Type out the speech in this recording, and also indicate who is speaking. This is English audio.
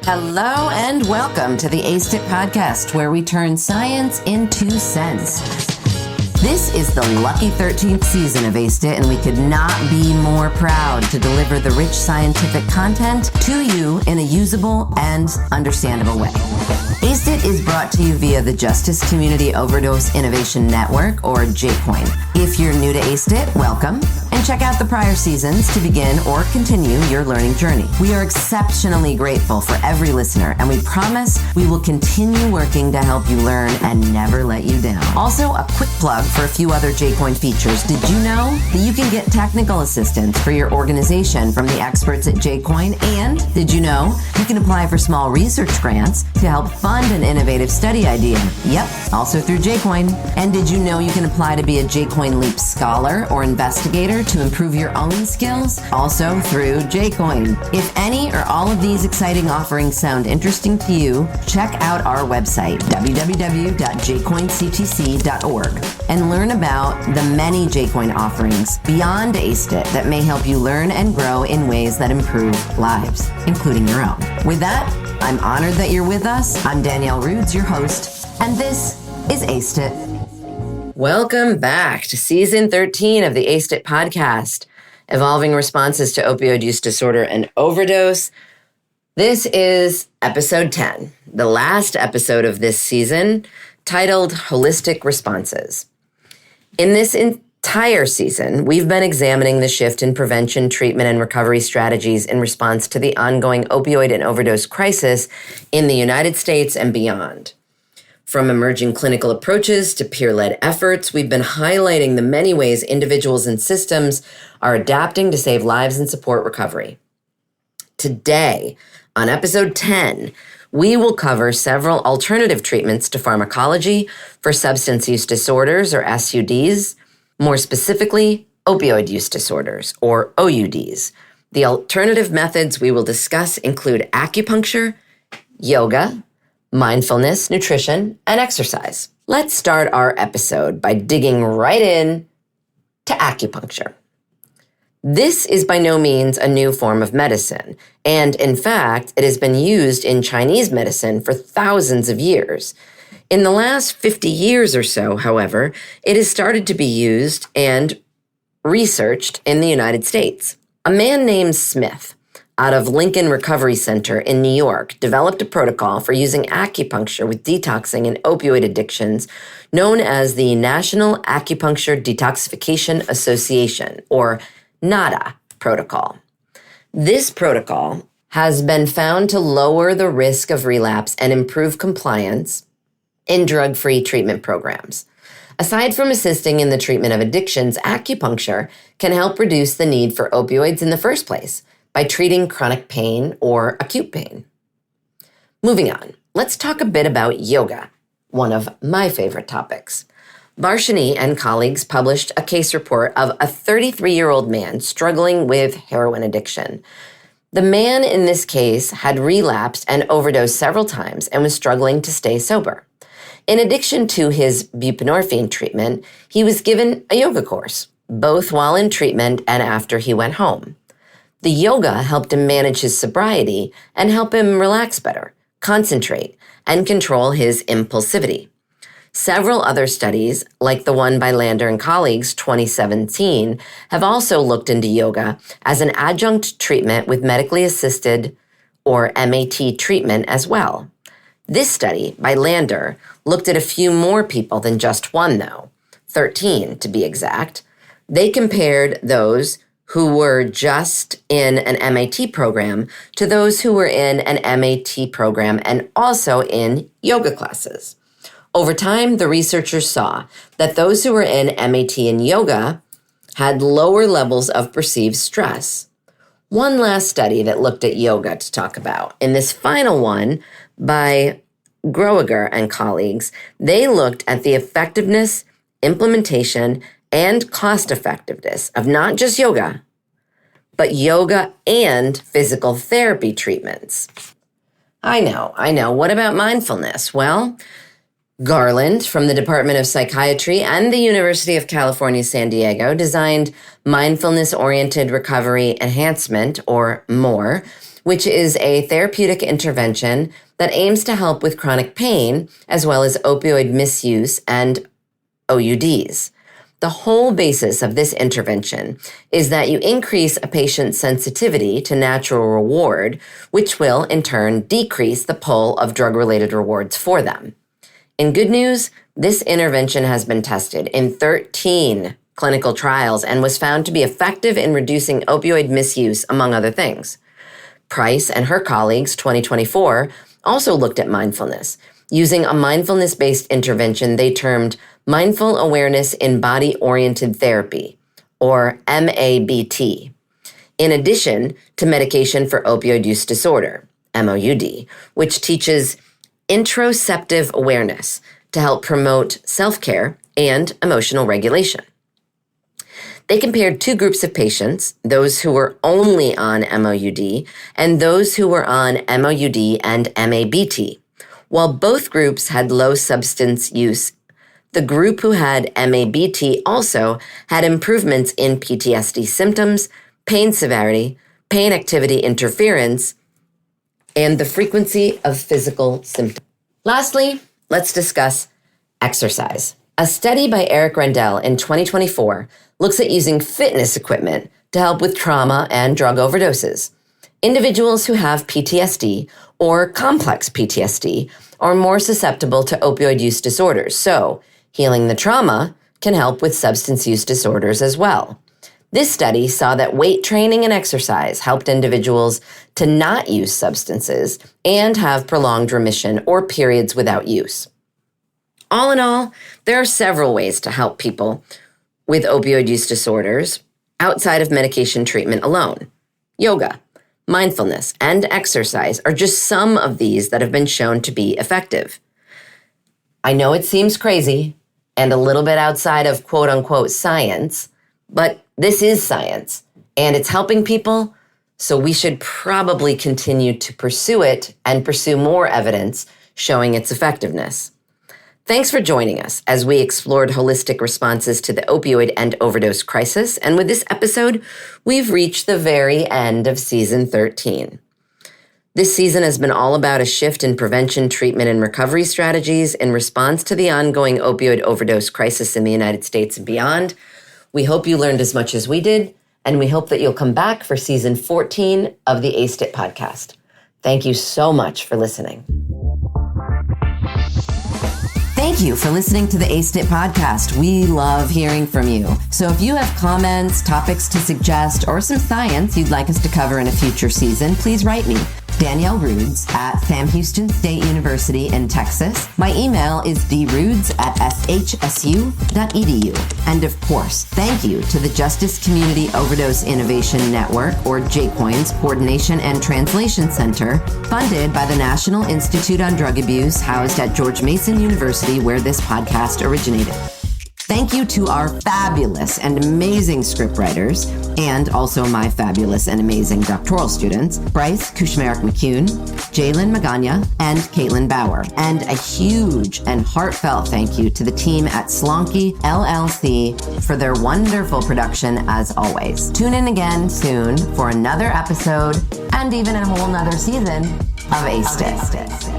Speaker 1: Hello and welcome to the ACE-IT podcast, where we turn science into sense. This is the lucky 13th season of ACE-IT, and we could not be more proud to deliver the rich scientific content to you in a usable and understandable way. ACE-IT is brought to you via the Justice Community Overdose Innovation Network, or JCOIN. If you're new to ACE-IT, welcome, and check out the prior seasons to begin or continue your learning journey. We are exceptionally grateful for every listener, and we promise we will continue working to help you learn and never let you down. Also, a quick plug for a few other JCOIN features. Did you know that you can get technical assistance for your organization from the experts at JCOIN? And did you know you can apply for small research grants to help fund an innovative study idea? Yep, also through JCOIN. And did you know you can apply to be a JCOIN Leap Scholar or investigator to improve your own skills? Also through JCOIN. If any or all of these exciting offerings sound interesting to you, check out our website, www.jcoin-CTC.org, and learn about the many JCOIN offerings beyond ACE-IT that may help you learn and grow in ways that improve lives, including your own. With that, I'm honored that you're with us. I'm Danielle Rudes, your host, and this is ACE-IT. Welcome back to Season 13 of the ACE-IT podcast, Evolving Responses to Opioid Use Disorder and Overdose. This is Episode 10, the last episode of this season, titled Holistic Responses. In this entire season, we've been examining the shift in prevention, treatment, and recovery strategies in response to the ongoing opioid and overdose crisis in the United States and beyond. From emerging clinical approaches to peer-led efforts, we've been highlighting the many ways individuals and systems are adapting to save lives and support recovery. Today, on Episode 10, we will cover several alternative treatments to pharmacology for substance use disorders, or SUDs, more specifically, opioid use disorders, or OUDs. The alternative methods we will discuss include acupuncture, yoga, mindfulness, nutrition, and exercise. Let's start our episode by digging right in to acupuncture. This is by no means a new form of medicine, and in fact, it has been used in Chinese medicine for thousands of years. In the last 50 years or so, however, it has started to be used and researched in the United States. A man named Smith, out of Lincoln Recovery Center in New York, developed a protocol for using acupuncture with detoxing and opioid addictions known as the National Acupuncture Detoxification Association, or NADA protocol. This protocol has been found to lower the risk of relapse and improve compliance in drug-free treatment programs. Aside from assisting in the treatment of addictions, acupuncture can help reduce the need for opioids in the first place by treating chronic pain or acute pain. Moving on, let's talk a bit about yoga, one of my favorite topics. Varshini and colleagues published a case report of a 33-year-old man struggling with heroin addiction. The man in this case had relapsed and overdosed several times and was struggling to stay sober. In addition to his buprenorphine treatment, he was given a yoga course, both while in treatment and after he went home. The yoga helped him manage his sobriety and help him relax better, concentrate, and control his impulsivity. Several other studies, like the one by Lander and colleagues, 2017, have also looked into yoga as an adjunct treatment with medically assisted, or MAT, treatment as well. This study, by Lander, looked at a few more people than just one, though, 13 to be exact. They compared those who were just in an MAT program to those who were in an MAT program and also in yoga classes. Over time, the researchers saw that those who were in MAT and yoga had lower levels of perceived stress. One last study that looked at yoga to talk about. In this final one, by Groeger and colleagues, they looked at the effectiveness, implementation, and cost effectiveness of not just yoga, but yoga and physical therapy treatments. I know. What about mindfulness? Well, Garland from the Department of Psychiatry and the University of California, San Diego designed Mindfulness-Oriented Recovery Enhancement, or MORE, which is a therapeutic intervention that aims to help with chronic pain as well as opioid misuse and OUDs. The whole basis of this intervention is that you increase a patient's sensitivity to natural reward, which will in turn decrease the pull of drug-related rewards for them. In good news, this intervention has been tested in 13 clinical trials and was found to be effective in reducing opioid misuse, among other things. Price and her colleagues, 2024, also looked at mindfulness. Using a mindfulness-based intervention they termed Mindful Awareness in Body-Oriented Therapy, or MABT, in addition to medication for opioid use disorder, MOUD, which teaches interoceptive awareness to help promote self-care and emotional regulation. They compared two groups of patients, those who were only on MOUD and those who were on MOUD and MABT. While both groups had low substance use, the group who had MABT also had improvements in PTSD symptoms, pain severity, pain activity interference, and the frequency of physical symptoms. Lastly, let's discuss exercise. A study by Eric Rendell in 2024 looks at using fitness equipment to help with trauma and drug overdoses. Individuals who have PTSD or complex PTSD are more susceptible to opioid use disorders, so healing the trauma can help with substance use disorders as well. This study saw that weight training and exercise helped individuals to not use substances and have prolonged remission or periods without use. All in all, there are several ways to help people with opioid use disorders outside of medication treatment alone. Yoga, mindfulness, and exercise are just some of these that have been shown to be effective. I know it seems crazy and a little bit outside of quote-unquote science, but this is science, and it's helping people, so we should probably continue to pursue it and pursue more evidence showing its effectiveness. Thanks for joining us as we explored holistic responses to the opioid and overdose crisis, and with this episode, we've reached the very end of season 13. This season has been all about a shift in prevention, treatment, and recovery strategies in response to the ongoing opioid overdose crisis in the United States and beyond. We hope you learned as much as we did, and we hope that you'll come back for season 14 of the ACE IT podcast. Thank you so much for listening. Thank you for listening to the ACE IT podcast. We love hearing from you. So if you have comments, topics to suggest, or some science you'd like us to cover in a future season, please write me. Danielle Roods at Sam Houston State University in Texas. My email is droods@shsu.edu. And of course, thank you to the Justice Community Overdose Innovation Network, or JCOIN's Coordination and Translation Center, funded by the National Institute on Drug Abuse, housed at George Mason University, where this podcast originated. Thank you to our fabulous and amazing scriptwriters, and also my fabulous and amazing doctoral students, Bryce Kushmarek-McCune, Jalen Magana, and Caitlin Bauer. And a huge and heartfelt thank you to the team at Slonky LLC for their wonderful production as always. Tune in again soon for another episode and even a whole nother season of ACE IT.